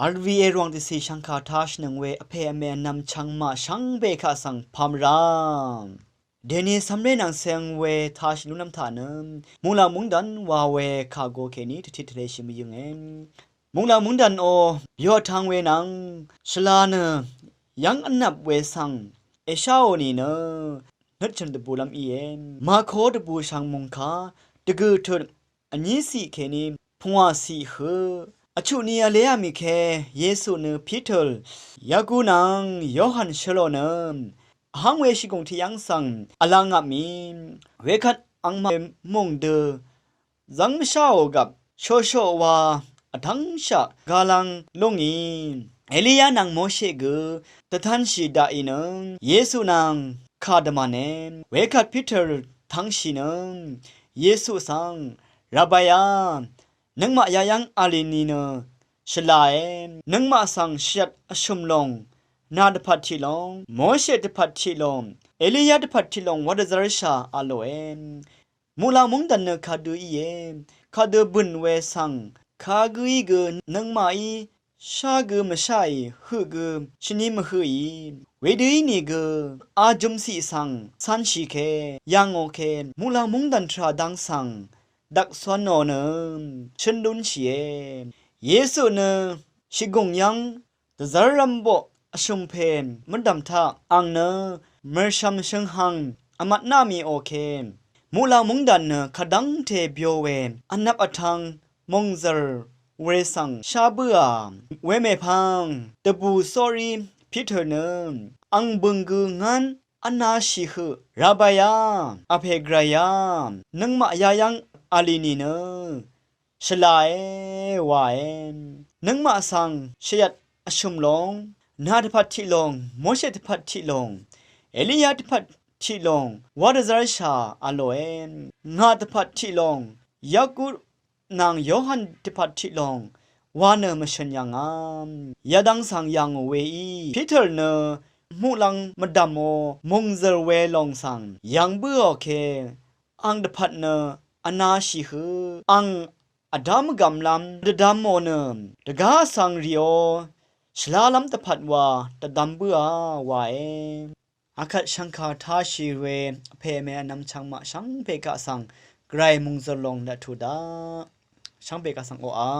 RVA รวงที่สีชังคาทัชนังเวอเพอเมนำชังมาชังเบคาสังพามรามเดนีสำเร็จนังเซงเวทัชลุนำทานมุงลามุงดันวาเวคาโกเคนีทิทเรชิมยุงเอ็นมุงลามุงดันโอยอทางเวนังชลาเนยังอันนับเวสังเอชาโอนีเนนัดฉันตะบูลำเอ็นมาโคตะบูชังมุงคาตะกือเถิดอันนี้สิเคนีพงวาสีเฮอชุนีอาเลอามิเคเยซูเนพีเตอร์ยากูนังยอหันชโลเนหังเวชิกงที่ยังสังอลังอามีเวคัดอังมามงเดจังมชาวกับโชโชวาทั้งชะกาลังลงอีเอลียานังโมเชกตะทันชีดาอินเยซูนังคาดมาเนเวคัดพีเตอร์ทั้งชีนเยซูสังราบายานังมายายังอาลีนีเนชลาเอนังมาสังชัดอชุมลงนาดพัดทิลงโมเชตพัดทิลงเอลียาดพัดทิลงวัดซาริชาอาโลเอนมูลามุงดันเนคาดูอีเอคาดูบุนเวสังคากุอีกนังมาอีชากุมชายฮึกชนิมฮึอีเวดีนีกอาจุมสีสังสันชิเคยังโอเคมูลามุงดันทราดังสังดักสวนโนเนฉันดุนเชียเยซูเนชิกงยังตะซารัมโบอชุมเพนมันดำทาอังเนเมอร์ชัมเชงหังอามัดนามีโอเคมูลามุงดันเนขดังเทเบียวเวนอันนับอทังมงเซอร์เวสังชาเบือเวเมพังตะบูซอรีพีเตอร์เนอังบึงกืองันอันนาชิฮราบายาอเพกรายานังมายายังอาลีนีเนชลาเอวาเอนนังมาสังเชียดอชุมลงนาดพัดทิลงโมเชตพัดทิลงเอลียาดพัดทิลงวาดซาริชาอโลเอนงาดพัดทิลงยากุนางโยฮันดพัดทิลงวาเนมชนยังยาดังสังยังเวอีพีเตอร์เนมูลังมดามโมมงเซเวลองสังยังเบื่อเคอังดพัดเนอนาชิฮือังอดามกำลำดดามโมเนดกาสังริโอชลาลัมตะพัดว่าตะดัมเบื่อวาเออาคัดชังคาทาชิเวเพเมนำชังมาชังเปกะสังไกรมุงซลงละทุดาชังเปกะสังโออา